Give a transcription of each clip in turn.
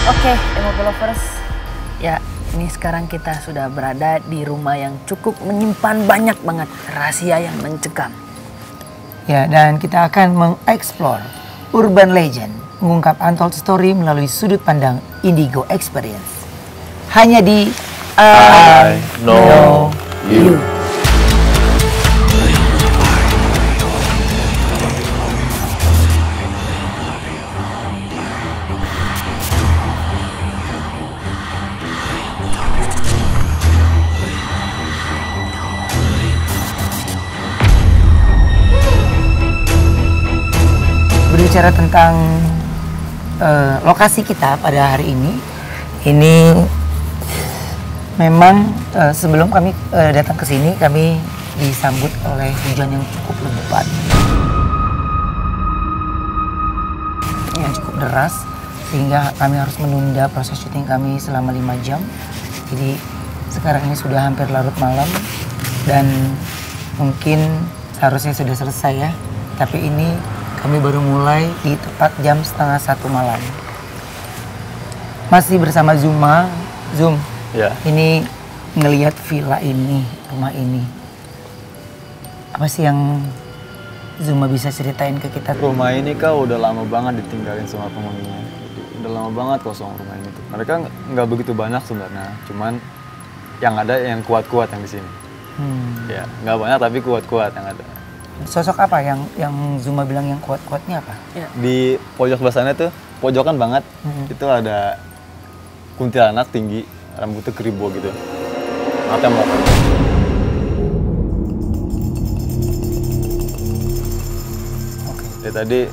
Oke, Demobelovers. Ya, ini sekarang kita sudah berada di rumah yang cukup menyimpan banyak banget rahasia yang mencekam. Ya, dan kita akan mengeksplor urban legend, mengungkap untold story melalui sudut pandang Indigo Experience. Hanya di I Know You. Berbicara tentang lokasi kita pada hari ini memang sebelum kami datang ke sini kami disambut oleh hujan yang cukup lebat, yang cukup deras, sehingga kami harus menunda proses syuting kami selama 5 jam. Jadi sekarang ini sudah hampir larut malam dan mungkin seharusnya sudah selesai ya, tapi ini kami baru mulai di tepat jam 12:30 malam. Masih bersama Zuma. Zoom, Ya. ini ngelihat villa ini, rumah ini. Apa sih yang Zuma bisa ceritain ke kita? Rumah ini kak udah lama banget ditinggalin sama penghuninya. Udah lama banget kosong rumah ini tuh. Mereka nggak begitu banyak sebenarnya, cuman yang ada yang kuat-kuat yang di sini. Ya, nggak banyak tapi kuat-kuat yang ada. Sosok apa yang Zuma bilang yang kuat-kuatnya apa? Ya. Di pojok sebelah sana tuh, pojokan banget, itu ada kuntilanak tinggi, rambutnya keribo gitu. Mata melorot. Oke. Ya tadi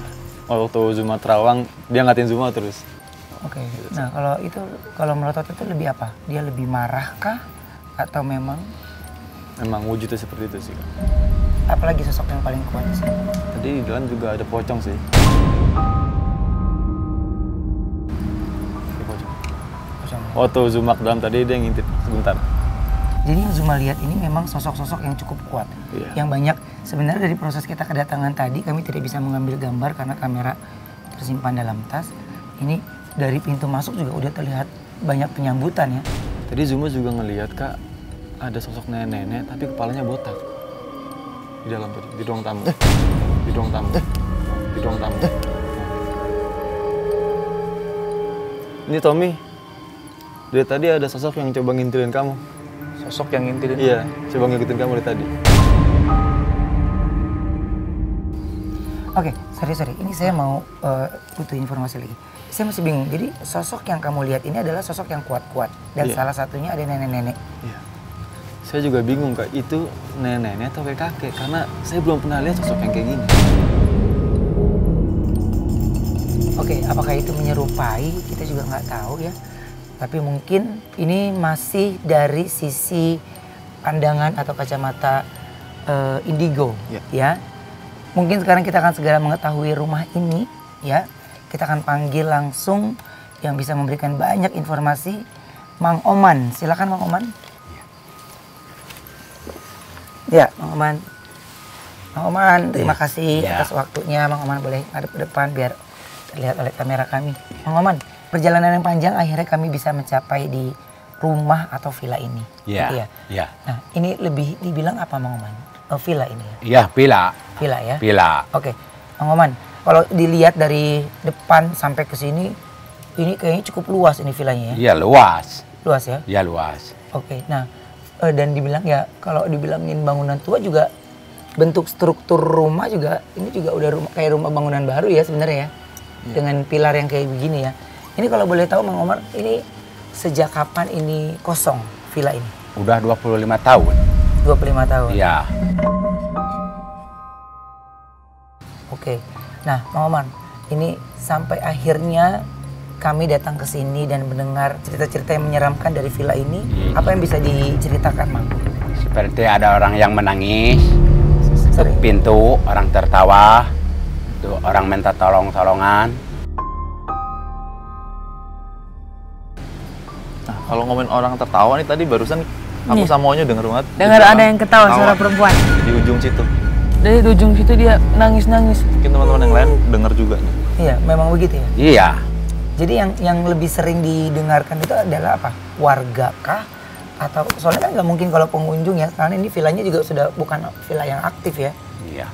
waktu Zuma terawang, dia ngatin Zuma terus. Oke. Nah, kalau melotot itu lebih apa? Dia lebih marah kah atau memang Memang wujudnya seperti itu sih. apalagi sosok yang paling kuat di sini? Tadi di dalam juga ada pocong sih. Ada pocong. Waktu Zuma ke dalam tadi dia ngintip sebentar. Jadi yang Zuma lihat ini memang sosok-sosok yang cukup kuat. Iya. Yang banyak sebenarnya dari proses kita kedatangan tadi kami tidak bisa mengambil gambar karena kamera tersimpan dalam tas. Ini dari pintu masuk juga udah terlihat banyak penyambutan ya. Tadi Zuma juga ngelihat kak, ada sosok nenek-nenek tapi kepalanya botak. Di dalam tadi, di ruang tamu. Di ruang tamu. Di ruang tamu. Ini Tommy. Dari tadi ada sosok yang coba ngintilin kamu. Sosok yang ngintilin. Iya, coba ngikutin kamu dari tadi. Oke, sorry. Ini saya mau butuh informasi lagi. Saya masih bingung. Jadi sosok yang kamu lihat ini adalah sosok yang kuat-kuat. Dan Iya. salah satunya ada nenek-nenek. Iya. Saya juga bingung kak, itu nenek-nenek atau kakek? Karena saya belum pernah lihat sosok yang kayak gini. Oke, apakah itu menyerupai? Kita juga nggak tahu ya. Tapi mungkin ini masih dari sisi pandangan atau kacamata Indigo, ya. Mungkin sekarang kita akan segera mengetahui rumah ini, ya. Kita akan panggil langsung yang bisa memberikan banyak informasi, Mang Oman. Silakan Mang Oman. Ya, Mang Oman. Mang Oman, terima kasih atas waktunya. Mang Oman boleh ngadep ke depan biar terlihat oleh kamera kami. Mang Oman, perjalanan yang panjang akhirnya kami bisa mencapai di rumah atau villa ini. Iya. Gitu ya? Iya. Nah, ini lebih dibilang apa Mang Oman? Oh, villa ini ya? Iya, villa. Villa ya? Villa. Oke, Mang Oman, kalau dilihat dari depan sampai ke sini, ini kayaknya cukup luas ini villanya ya? Iya, luas. Luas ya? Iya, luas. Oke, nah dan dibilang ya kalau dibilangin bangunan tua juga bentuk struktur rumah juga ini juga udah kayak rumah bangunan baru ya sebenarnya ya. Dengan pilar yang kayak begini ya. Ini kalau boleh tahu Mang Omar, ini sejak kapan ini kosong villa ini? Udah 25 tahun. 25 tahun. Iya. Oke. Nah, Mang Omar, ini sampai akhirnya kami datang ke sini dan mendengar cerita-cerita yang menyeramkan dari villa ini. Apa yang bisa diceritakan, Mang? Seperti ada orang yang menangis. Sorry. Pintu, orang tertawa. Tuh, orang minta tolong-tolongan. Nah, kalau ngomongin orang tertawa nih tadi barusan aku sama Onyo denger banget. Dengar ada yang ketawa suara perempuan. Di ujung situ. Dari ujung situ dia nangis-nangis. Mungkin teman-teman yang lain denger juga nih. Iya, memang begitu ya? Iya. Jadi yang lebih sering didengarkan itu adalah apa? Warga kah? Atau soalnya kan nggak mungkin kalau pengunjung ya, karena ini villanya juga sudah bukan villa yang aktif ya. Iya,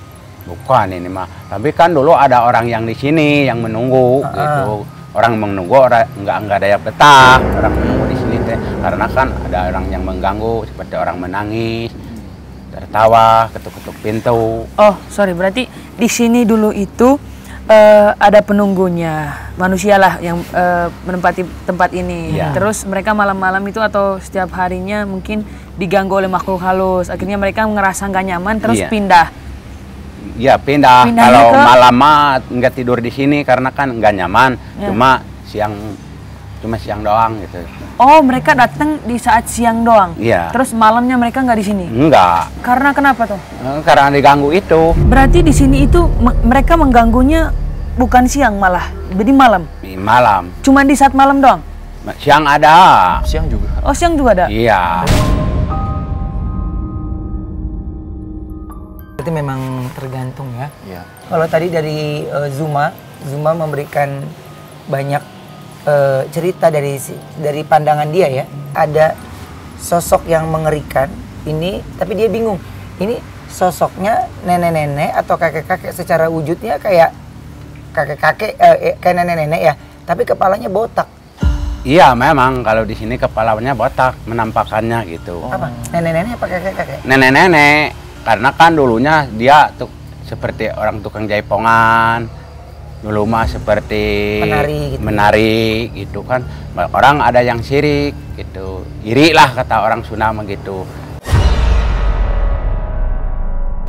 bukan ini mah. Tapi kan dulu ada orang yang di sini yang menunggu gitu. Orang menunggu, orang nggak ada yang betah. Orang menunggu di sini teh, karena kan ada orang yang mengganggu seperti orang menangis, tertawa, ketuk-ketuk pintu. Oh, sorry, berarti di sini dulu itu ada penunggunya, manusia lah yang menempati tempat ini. Iya. Terus mereka malam-malam itu atau setiap harinya mungkin diganggu oleh makhluk halus. Akhirnya mereka ngerasa nggak nyaman, terus Iya. pindah. Ya pindah. Pindahnya Kalau ke- malam mah nggak tidur di sini karena kan nggak nyaman. Ya. Cuma siang doang gitu. Oh, mereka datang di saat siang doang. Iya. Terus malamnya mereka nggak di sini. Enggak. Karena kenapa tuh? Karena diganggu itu. Berarti di sini itu mereka mengganggunya bukan siang malah, jadi malam. Di malam. Cuma di saat malam doang. Siang ada. Siang juga. Oh, siang juga ada. Iya. Berarti memang tergantung ya. Iya. Kalau tadi dari Zuma memberikan banyak cerita dari pandangan dia ya. Ada sosok yang mengerikan ini, tapi dia bingung. Ini sosoknya nenek-nenek atau kakek-kakek, secara wujudnya kayak kakek-kakek kayak nenek-nenek ya, tapi kepalanya botak. Iya memang kalau di sini kepalanya botak menampakannya gitu. Apa? Nenek-nenek apa kakek-kakek? Nenek-nenek karena kan dulunya dia tuh seperti orang tukang jaipongan. Dulu mah seperti menari gitu kan. Orang ada yang sirik gitu. Iri lah kata orang Sunda begitu.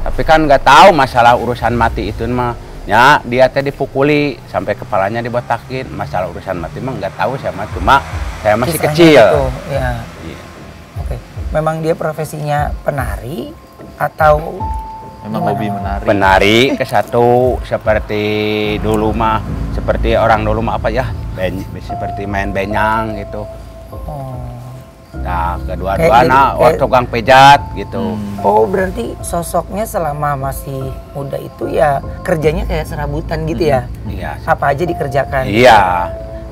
Tapi kan nggak tahu masalah urusan mati itu mah. Ya dia tadi dipukuli sampai kepalanya dibotakin. Masalah urusan mati mah nggak tahu saya mah, cuma saya masih Kisahnya kecil. gitu, ya. Iya. Oke. Memang dia profesinya penari atau Memang hobi menari. Penari ke satu seperti dulu mah, seperti orang dulu mah apa ya, seperti main benyang gitu. Oh. Nah kedua-duanya tukang pijat gitu. Oh, berarti sosoknya selama masih muda itu ya kerjanya kayak serabutan gitu ya? Iya. Apa aja dikerjakan? Iya.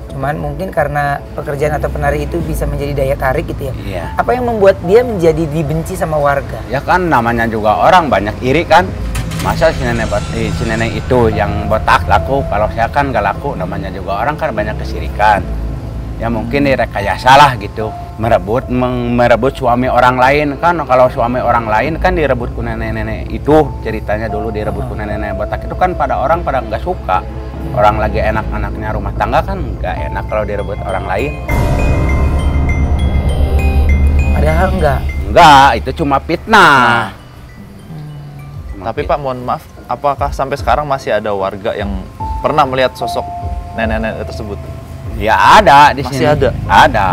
Cuman mungkin karena pekerjaan atau penari itu bisa menjadi daya tarik gitu ya? Iya. Apa yang membuat dia menjadi dibenci sama warga? Ya kan namanya juga orang banyak iri kan. Masa si nenek itu yang botak laku, kalau saya kan gak laku. Namanya juga orang kan banyak kesirikan. Ya mungkin direkayasa lah gitu. Merebut suami orang lain kan. Kalau suami orang lain kan direbut ku nenek-nenek itu. Ceritanya dulu direbut ku nenek-nenek botak itu kan pada orang pada nggak suka. Orang lagi enak-enaknya rumah tangga kan nggak enak kalau direbut orang lain. Padahal enggak. Enggak, itu cuma fitnah. Tapi Pak, mohon maaf, apakah sampai sekarang masih ada warga yang pernah melihat sosok nenek-nenek tersebut? Ya ada di Masih sini. ada? Ada.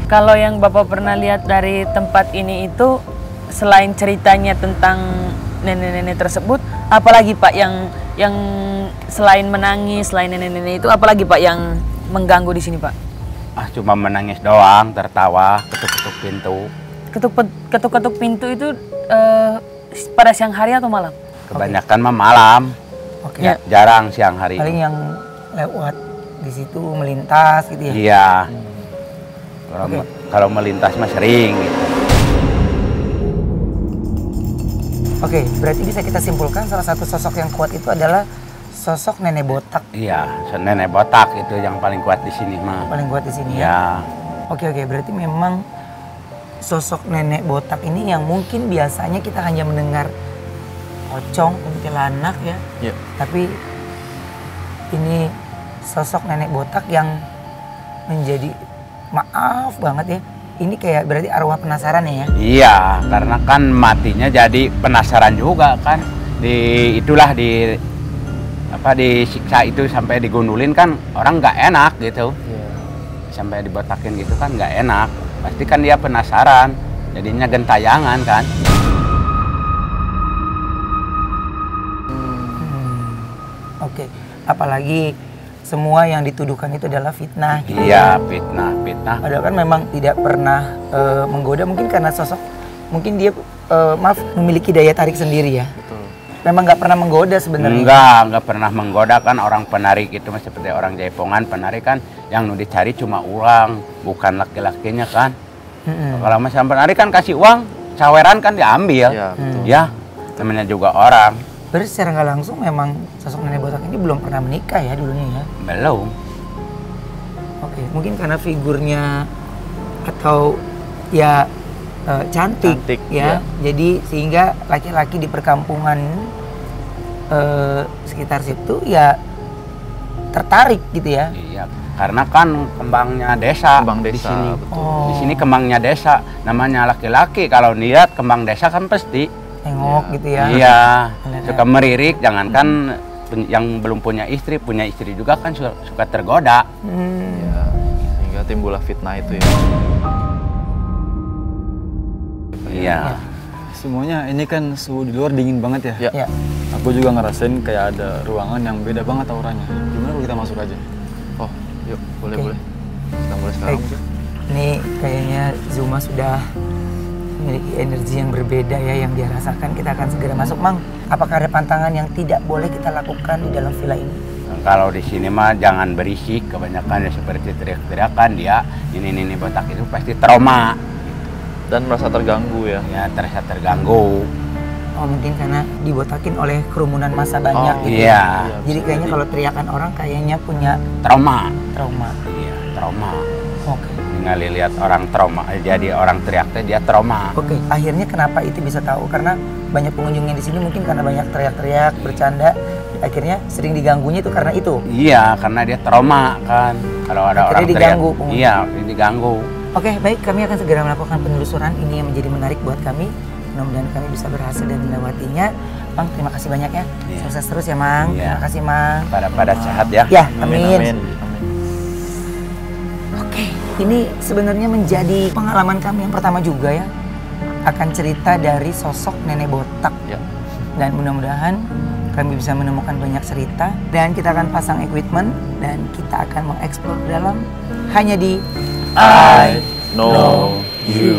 Kalau yang Bapak pernah lihat dari tempat ini itu, selain ceritanya tentang nenek-nenek tersebut, apalagi Pak yang selain menangis, selain nenek-nenek itu, apalagi Pak yang mengganggu di sini Pak? Ah, cuma menangis doang, tertawa, ketuk-ketuk pintu. Ketuk-ketuk pintu itu pada siang hari atau malam? Kebanyakan mah malam, Oke. Ya. jarang siang hari. Paling yang lewat di situ melintas gitu ya? Iya. Oke. Kalau melintas mah sering gitu. Oke, berarti bisa kita simpulkan salah satu sosok yang kuat itu adalah sosok nenek botak. Iya, nenek botak itu yang paling kuat di sini mah. Paling kuat di sini ya? Iya. Oke, berarti memang sosok nenek botak ini yang mungkin biasanya kita hanya mendengar pocong, kuntilanak ya. Iya. Tapi ini sosok nenek botak yang menjadi, maaf banget ya, ini kayak berarti arwah penasaran ya? Iya, karena kan matinya jadi penasaran juga kan. Disiksa itu sampai digundulin kan orang nggak enak gitu. Sampai dibotakin gitu kan nggak enak. Pasti kan dia penasaran, jadinya gentayangan kan. Oke, apalagi semua yang dituduhkan itu adalah fitnah. Gitu. Iya, fitnah. Padahal kan memang tidak pernah menggoda, mungkin karena sosok, mungkin dia memiliki daya tarik sendiri ya. Betul. memang nggak pernah menggoda sebenarnya. Enggak pernah menggoda kan. Orang penarik itu seperti orang Jaipongan, penarik kan yang dicari cuma uang, bukan laki-lakinya kan. Kalau macam penarik kan kasih uang, saweran kan diambil. Ya, betul. Ya, namanya juga orang. Berarti secara nggak langsung memang sosok nenek botak ini belum pernah menikah ya dulunya ya? Belum. Oke, mungkin karena figurnya atau ya cantik ya. Jadi sehingga laki-laki di perkampungan sekitar situ ya tertarik gitu ya. Iya, karena kan kembangnya desa. Kembang di desa, sini. betul. Di sini kembangnya desa. Namanya laki-laki kalau lihat kembang desa kan pasti Nengok gitu ya. iya, Bener. suka meririk. Jangankan yang belum punya istri juga kan suka tergoda. Ya, sehingga timbullah fitnah itu ya. Iya. Semuanya ini kan suhu di luar dingin banget ya. Ya. Aku juga ngerasain kayak ada ruangan yang beda banget auranya. Gimana kalau kita masuk aja? Oh, yuk, boleh Oke. boleh. Kita mulai sekarang. Baik. Ini kayaknya Zuma sudah memiliki energi yang berbeda ya yang dia rasakan. Kita akan segera masuk, Mang. Apakah ada pantangan yang tidak boleh kita lakukan di dalam villa ini? Kalau di sini mah jangan berisik, kebanyakan ya seperti teriak-teriakan dia ini botak itu pasti trauma. Dan merasa terganggu ya. Ya, terasa terganggu. Oh, mungkin karena dibotakin oleh kerumunan massa banyak Oh, gitu. Iya, Jadi kayaknya kalau teriakan orang kayaknya punya trauma. trauma. Iya, trauma. Oke. Tinggal lihat orang trauma, jadi orang teriaknya dia trauma. Oke, akhirnya kenapa itu bisa tahu? Karena banyak pengunjung yang di sini mungkin karena banyak teriak-teriak, bercanda, akhirnya sering diganggunya itu karena itu. Iya, karena dia trauma kan. Kalau ada Akhirnya orang diganggu teriak, pengunjung. iya, diganggu. Oke, baik, kami akan segera melakukan penelusuran ini yang menjadi menarik buat kami. Mudah-mudahan kami bisa berhasil dan melewatinya. Mang, terima kasih banyak ya. Iya. Sukses terus ya, Mang. Iya. Terima kasih, Mang. Pada sehat ya. Ya, amin. Amin. Oke, ini sebenarnya menjadi pengalaman kami yang pertama juga ya. Akan cerita dari sosok nenek botak. Ya. Dan mudah-mudahan kami bisa menemukan banyak cerita. Dan kita akan pasang equipment dan kita akan mengeksplor ke dalam hanya di I know you.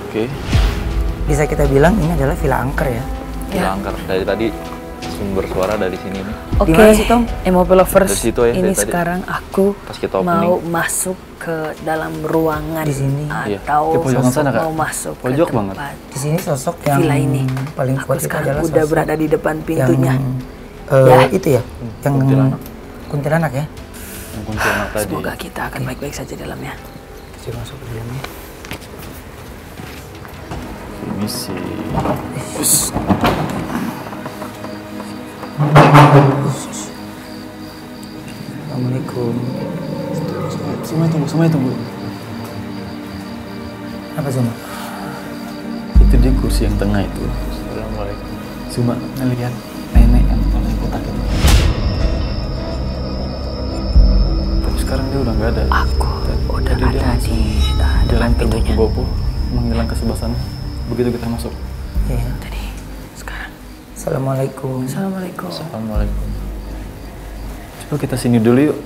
Oke, bisa kita bilang ini adalah villa angker ya. kita angkat dari tadi sumber suara dari sini nih. Oke, Gimana sih, Tom? Emopi Lovers, Dari situ ya, ini dari tadi. sekarang aku Pas kita mau opening. masuk ke dalam ruangan Di sini. Iya. atau Di pojokan sana, Kak. mau masuk Pojok ke banget. tempat Di sini sosok yang villa ini. paling Aku kuat itu sekarang adalah udah sosok berada di depan pintunya. yang, Ya. itu ya, yang Kuntilanak. kuntilanak ya. Yang kuntilanak tadi. Semoga kita akan baik-baik saja dalamnya. Saya masuk ke dalamnya. Misi. Assalamualaikum. Semuanya tunggu. Apa Zuma? Itu di kursi yang tengah itu. Assalamualaikum. Cuma ngelihat nenek yang paling botak itu. Tapi sekarang dia udah nggak ada. Aku udah Tadi dia ada langsung di jalan depan terbopo pintunya. bopo menghilang ke sebelah sana. Begitu kita masuk. Iya. Tadi, sekarang. Assalamualaikum. Assalamualaikum. Assalamualaikum. Coba kita sini dulu yuk.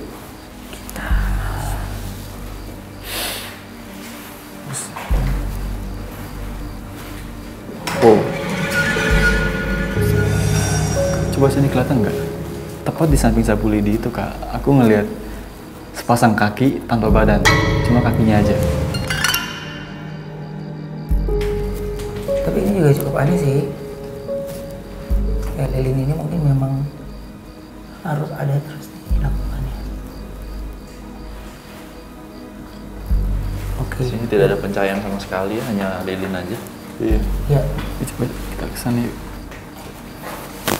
Oh. Coba sini kelihatan nggak? Tepat di samping sapu lidi itu kak, aku ngelihat sepasang kaki tanpa badan, cuma kakinya aja. Tapi ini juga cukup aneh sih. Kayak lilin ini mungkin memang harus ada terus dilakukannya. Oke. Di sini tidak ada pencahayaan sama sekali, hanya lilin aja. Iya. Ya. Coba kita kesana yuk.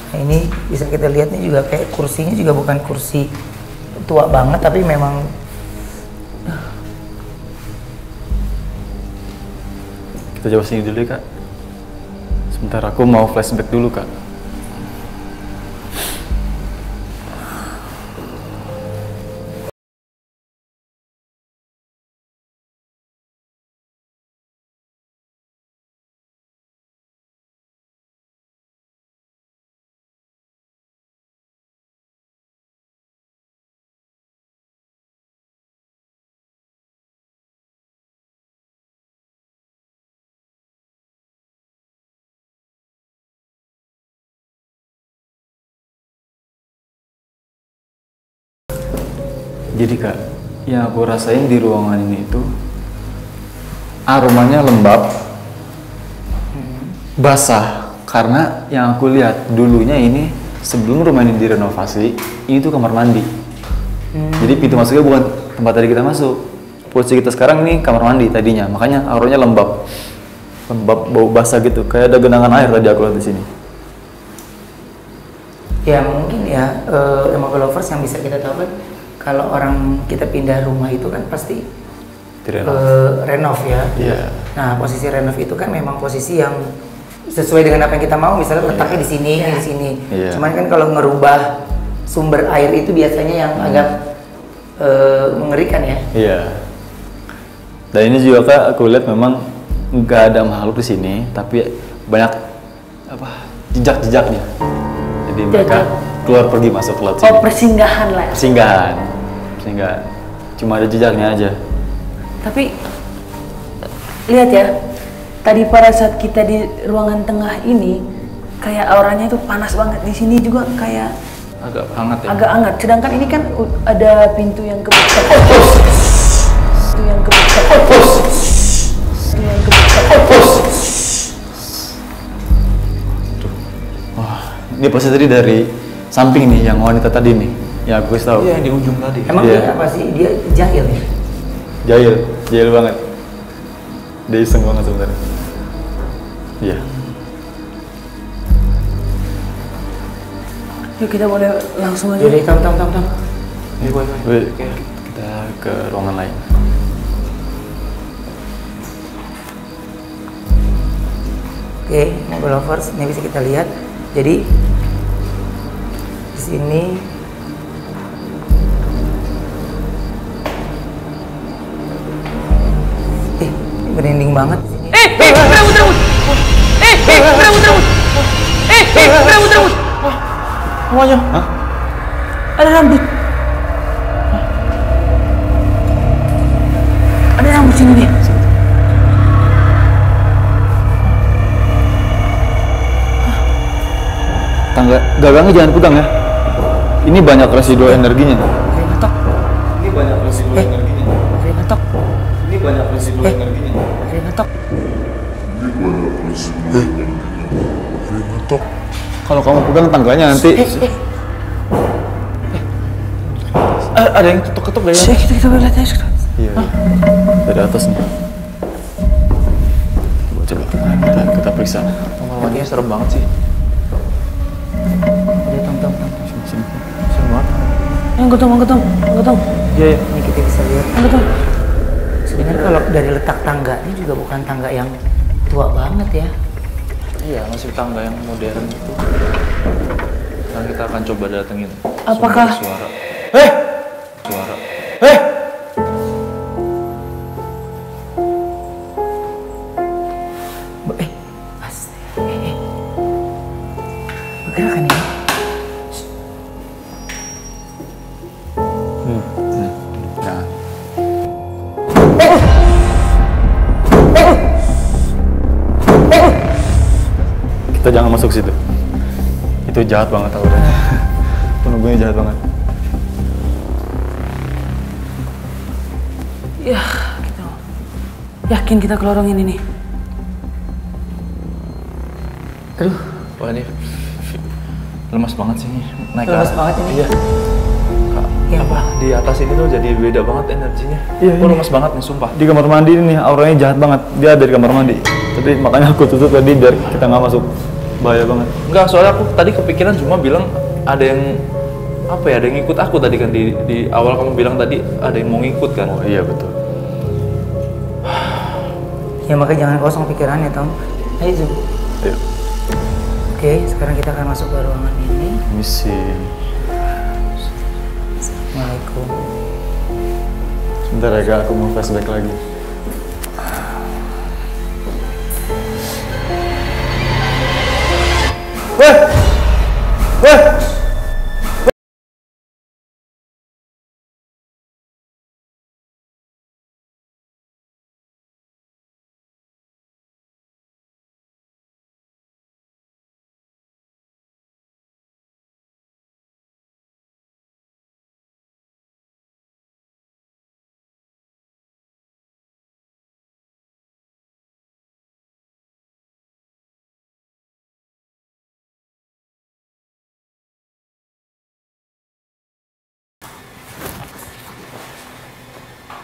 Nah, ini bisa kita lihat nih juga kayak kursinya juga bukan kursi tua banget tapi memang Kita coba sini dulu ya, Kak. Sebentar, aku mau flashback dulu, Kak. Jadi Kak, yang aku rasain di ruangan ini itu aromanya lembab, basah. Karena yang aku lihat dulunya ini sebelum rumah ini direnovasi, ini tuh kamar mandi. Jadi pintu masuknya bukan tempat tadi kita masuk. Posisi kita sekarang ini kamar mandi tadinya, makanya aromanya lembab, bau basah gitu, kayak ada genangan air tadi aku lihat di sini. Ya mungkin ya Emago Lovers yang bisa kita tahu kan, kalau orang kita pindah rumah itu kan pasti renov ya. Iya. Nah posisi renov itu kan memang posisi yang sesuai dengan apa yang kita mau, misalnya letaknya di sini, di sini. Iya. Cuman kan kalau ngerubah sumber air itu biasanya yang agak mengerikan ya. Iya. Dan ini juga Kak, aku lihat memang nggak ada makhluk di sini, tapi banyak apa jejak-jejaknya. Jadi mereka keluar pergi masuk ke laut sini. Oh, persinggahan lah. Persinggahan. Cuma ada jejaknya aja. Tapi lihat ya, tadi pada saat kita di ruangan tengah ini kayak auranya itu panas banget. Di sini juga kayak Agak hangat ya. agak hangat. Sedangkan ini kan ada pintu yang kebuka. Pintu yang kebuka. Pintu yang kebuka. Wah, ini pasti tadi dari samping nih, yang wanita tadi nih, yang aku kasih tahu. Iya, yang di ujung tadi. Emang Iya. dia apa sih? Dia jahil ya? Jahil banget. Dia iseng banget sebenarnya. Iya. Yuk kita boleh langsung aja. Jadi tam. Iya, boy. Wih, kita ke ruangan lain. Oke, Emago Lovers, ini bisa kita lihat. Jadi di sini ini merinding banget di sini. Berebut. Semuanya? Hah? Ada rambut. Ada rambut sini nih. Gagangnya jangan pegang ya. Ini banyak residu energinya. Oke, ngetok. Ini banyak residu energinya. Oke, ngetok. Ini banyak residu energinya. Oke, ngetok. Kalau kamu pegang tangganya nanti. Ada yang ketuk-ketuk dari atas. Kita boleh lihat ya. Iya. Dari atas nih. Coba kita periksa. Kamar mandinya serem banget sih. Oke, tam. Sini. Serem banget. Gotong. Iya. Ini kita bisa lihat. Gotong. Sebenarnya kalau dari letak tangganya juga bukan tangga yang tua banget ya. Iya, masih tangga yang modern itu. Sekarang kita akan coba datengin. Apakah- sumber suara? Suara. Bergerak kan ini? Nah. Kita jangan masuk situ. Itu jahat banget tau udah. Penunggunya jahat banget. Ya, gitu. Yakin kita ke lorong ini nih. Aduh, Wah, ini lemas banget sih ini. Naik lemas ke- banget ini. Iya. Kak, Iya, apa di atas ini tuh jadi beda banget energinya. Iya, Gua ini. lemas banget nih, sumpah. Di kamar mandi ini nih, auranya jahat banget. Dia ada di kamar mandi. Tapi makanya aku tutup tadi biar kita nggak masuk. Bahaya banget. Enggak, soalnya aku tadi kepikiran cuma bilang ada yang apa ya, ada yang ngikut aku tadi kan di awal kamu bilang tadi ada yang mau ngikut kan. Oh iya betul. Ya makanya jangan kosong pikirannya, Tom. Ayo Zum. Ayo. Oke, sekarang kita akan masuk ke ruangan ini. Misi. Assalamualaikum. Sebentar ya kak, aku mau flashback lagi. Weh! Weh!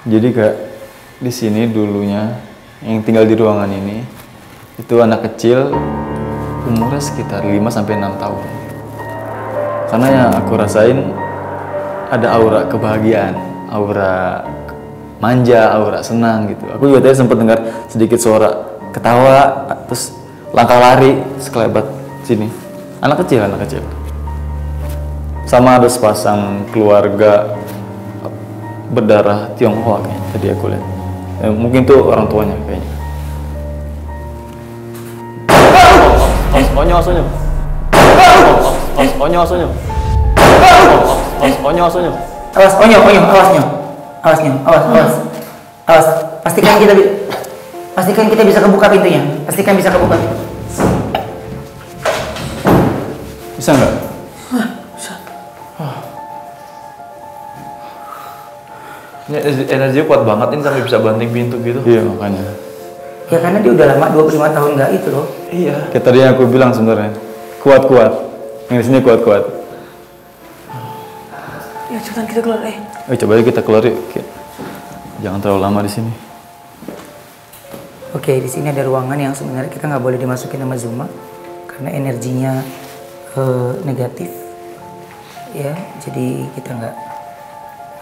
Jadi kak, di sini dulunya yang tinggal di ruangan ini itu anak kecil umurnya sekitar 5-6 tahun. Karena yang aku rasain ada aura kebahagiaan, aura manja, aura senang gitu. Aku juga tadi sempat dengar sedikit suara ketawa, terus langkah lari sekelebat sini. Anak kecil. Sama ada sepasang keluarga berdarah Tionghoa kayaknya tadi aku lihat. Mungkin tuh orang tuanya kayaknya. Onyo. Awas, awasnya. Awas. Pastikan kita bisa kebuka pintunya. Bisa nggak? Ini energinya kuat banget ini sampai bisa banting pintu gitu. Iya makanya. Ya karena dia udah lama 25 tahun nggak itu loh. Iya. Kayak tadi yang aku bilang sebenarnya kuat. Yang di sini kuat. Ya cepetan kita keluar. Coba aja kita keluar yuk. Jangan terlalu lama di sini. Oke, di sini ada ruangan yang sebenarnya kita nggak boleh dimasukin sama Zuma karena energinya negatif. Ya, jadi kita nggak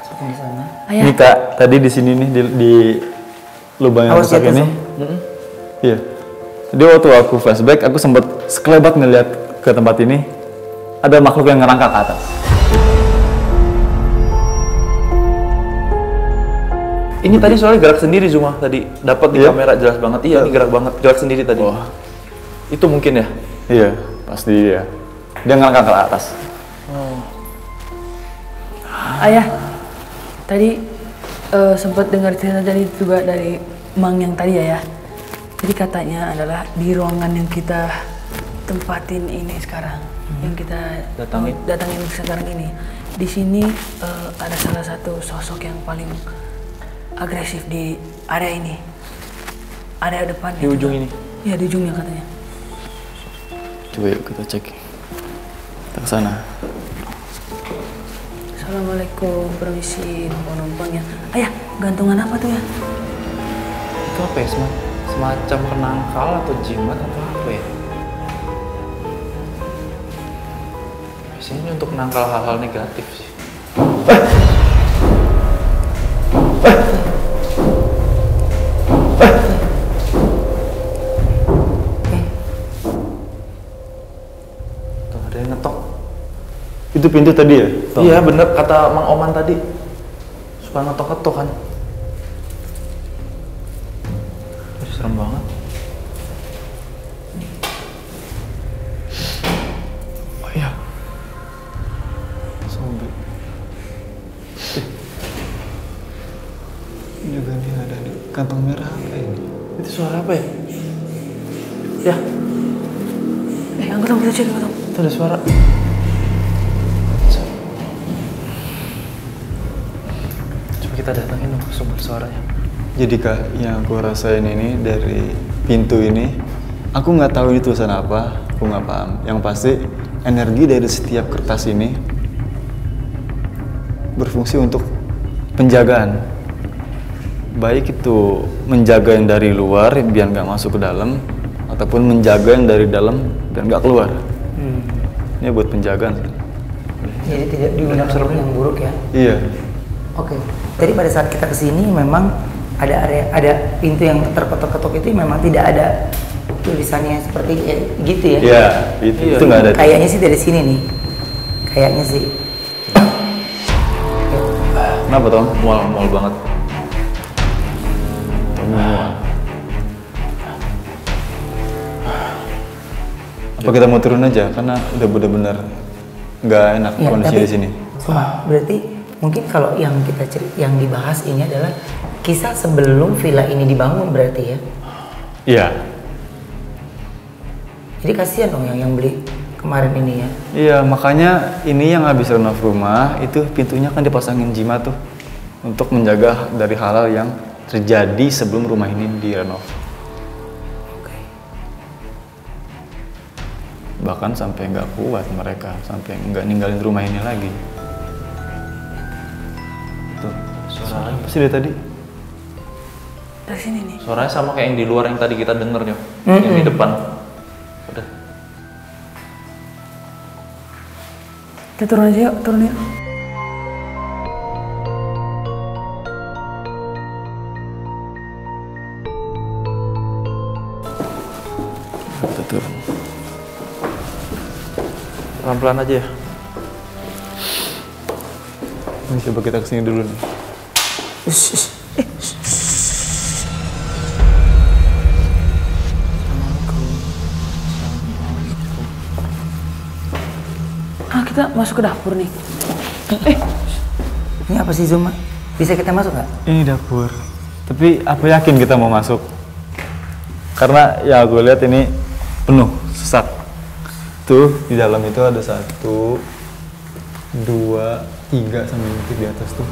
masukin di sana. Ayah. Ini kak, tadi di sini nih di lubang yang rusak ini. Iya. Jadi waktu aku flashback, aku sempat sekelebat ngeliat ke tempat ini. Ada makhluk yang ngerangkak ke atas. Ini tadi soalnya gerak sendiri Zuma tadi. Dapat di kamera jelas banget. Iya, ini gerak banget. Gerak sendiri tadi. Wah. Itu mungkin ya? Iya, pasti dia. Dia ngerangkak ke atas. Ayah, tadi sempat dengar cerita dari juga dari Mang yang tadi ya. Jadi katanya adalah di ruangan yang kita tempatin ini sekarang, yang kita datangin sekarang ini. Di sini ada salah satu sosok yang paling agresif di area ini. Area depan. Di ujung ini? Iya, di ujungnya katanya. Coba yuk kita cek. Kita ke sana. Assalamualaikum, permisi numpang-numpangnya. Ayah, gantungan apa tuh ya? Itu apa ya? Semacam penangkal atau jimat atau apa ya? Biasanya ini untuk menangkal hal-hal negatif sih. Tuh ada yang ngetok. Itu pintu tadi ya? Iya bener, kata Mang Oman tadi. Suka ngetok-ngetok kan. Serem banget. Oh iya. Zombie. Ini juga nih ada di kantong merah apa ini? Itu suara apa ya? Ya, Angkat dong, kita cek, angkat dong. itu ada suara. Coba kita datangin dong sumber suaranya. Jadi kak, yang aku rasain ini dari pintu ini, aku nggak tahu ini tulisan apa, aku nggak paham. Yang pasti energi dari setiap kertas ini berfungsi untuk penjagaan. Baik itu menjaga yang dari luar biar nggak masuk ke dalam, ataupun menjaga yang dari dalam biar nggak keluar. Ini buat penjagaan. Jadi tidak digunakan yang buruk ya. Iya. Oke. Jadi pada saat kita kesini memang ada area, ada pintu yang terketok-ketok itu memang tidak ada tulisannya seperti gitu ya? Iya, itu nggak ada. Kayaknya sih dari sini nih, kayaknya sih. Kenapa Tom? Mual banget. Apa kita mau turun aja? Karena udah bener-bener nggak enak Ya, kondisinya di sini. Cuma berarti mungkin kalau yang yang dibahas ini adalah kisah sebelum villa ini dibangun berarti ya? Iya. Jadi kasihan dong yang beli kemarin ini ya? Iya, makanya ini yang habis renov rumah itu pintunya kan dipasangin jimat tuh untuk menjaga dari hal-hal yang terjadi sebelum rumah ini direnov. Oke. Bahkan sampai nggak kuat mereka, sampai nggak ninggalin rumah ini lagi. Tuh, suara apa sih dari tadi? Dari sini nih. Suaranya sama kayak yang di luar yang tadi kita denger Nyok. Yang di depan. Udah. Kita turun aja yuk, turun yuk. Kita turun. Pelan-pelan aja ya. Ini coba kita kesini dulu nih. Kita masuk ke dapur nih. Ini apa sih Zuma? Bisa kita masuk nggak? Ini dapur. Tapi apa yakin kita mau masuk? Karena ya gue lihat ini penuh, sesak. Tuh di dalam itu ada 1, 2, 3 sampai ngintip di atas tuh.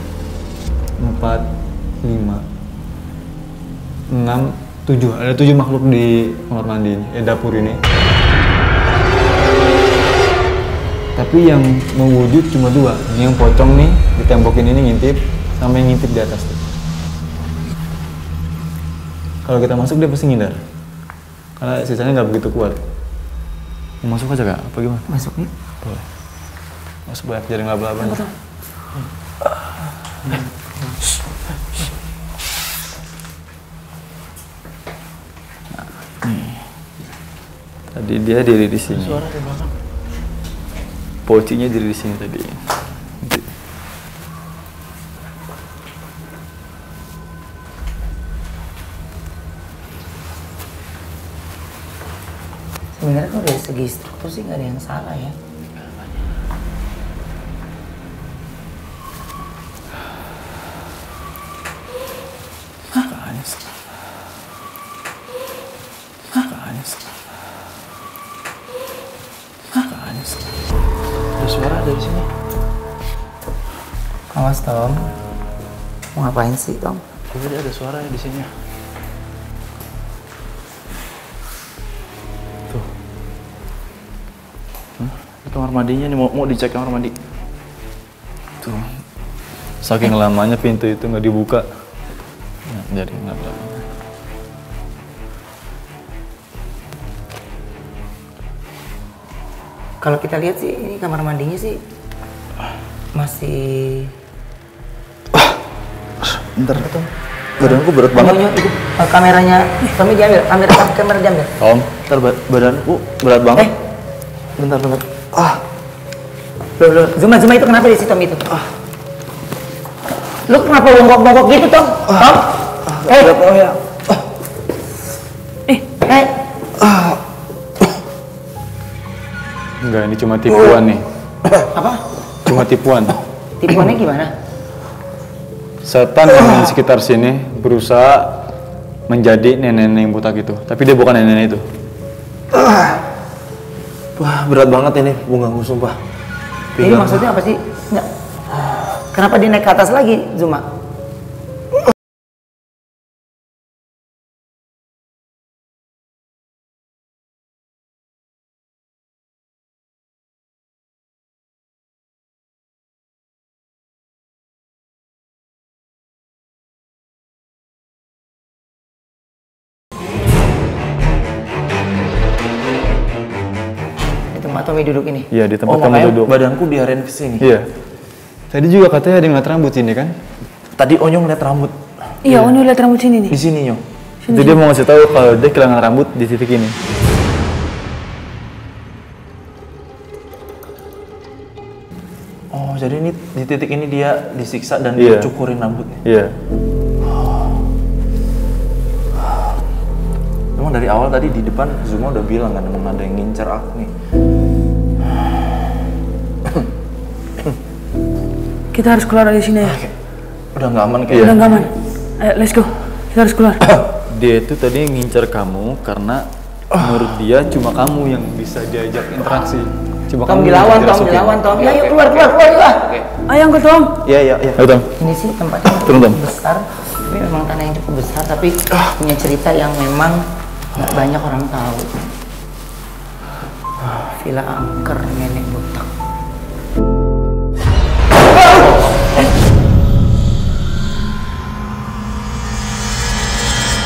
4, 5, 6, 7. Ada 7 makhluk di kamar mandi ini, dapur ini. Tapi yang mewujud cuma 2. Ini yang pocong nih, di tembokin ini ngintip, sama yang ngintip di atas tuh. Kalau kita masuk dia pasti ngindar. Karena sisanya nggak begitu kuat. Mau masuk aja Kak? Apa gimana? Masuk nih. Boleh. Masuk banyak jaring laba-labanya. Tadi dia diri di sini. Suara di belakang. Pocinya diri di sini tadi. Sebenarnya kalau dari segi struktur sih nggak ada yang salah ya. Ada suara dari sini. Awas Tom. Mau ngapain sih Tom? Jadi ada suara di sini. Tuh. Di kamar mandinya nih, mau dicek kamar mandi. Tuh. Saking lamanya pintu itu nggak dibuka. Nah, jadi nggak ada. Kalau kita lihat sih ini kamar mandinya sih masih. Bentar. Badanku berat banget. Itu kameranya Tommy diambil, kamera diambil. Om, Ntar badanku berat banget. Bentar. Loh, Zuma itu kenapa di situ Tom itu? Lu kenapa bongkok-bongkok gitu Tom? Tom? Gak tau ya. enggak, ini cuma tipuan nih. Apa? Cuma tipuan. Tipuannya gimana? Setan yang di sekitar sini berusaha menjadi nenek-nenek buta gitu. Tapi dia bukan nenek itu. Wah, berat banget ini punggungku sumpah. Ini maksudnya apa sih? Nggak. Kenapa dia naik ke atas lagi, Zuma? Di tempat Tommy duduk ini. Iya, di tempat kamu makanya duduk. badanku diarahin ke sini. Iya. Tadi juga katanya ada yang ngeliat rambut sini kan? Tadi Onyong lihat rambut. Iya, Onyo lihat rambut sini nih. Di sini Nyo. Itu dia mau ngasih tahu kalau dia kehilangan rambut di titik ini. Oh, jadi ini di titik ini dia disiksa dan Iya. dicukurin rambutnya. Iya. Emang dari awal tadi di depan Zuma udah bilang kan emang ada yang ngincer aku nih. Kita harus keluar dari sini ya. Udah nggak aman Udah kayaknya. nggak aman. Ayo, let's go. Kita harus keluar. Dia itu tadi ngincer kamu karena menurut dia cuma kamu yang bisa diajak interaksi. Cuma Tom kamu yang dilawan, bisa Tom dirasukin. dilawan, Tom. Ya, yuk keluar yuk. Ayo angkat Tom. Iya, iya, iya. Ayo Tom. Ini sih tempatnya Turun, Tom. cukup besar, tapi memang tanah yang cukup besar, tapi punya cerita yang memang nggak banyak orang tahu. Villa angker nenek botak.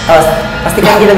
Awas, pastikan kita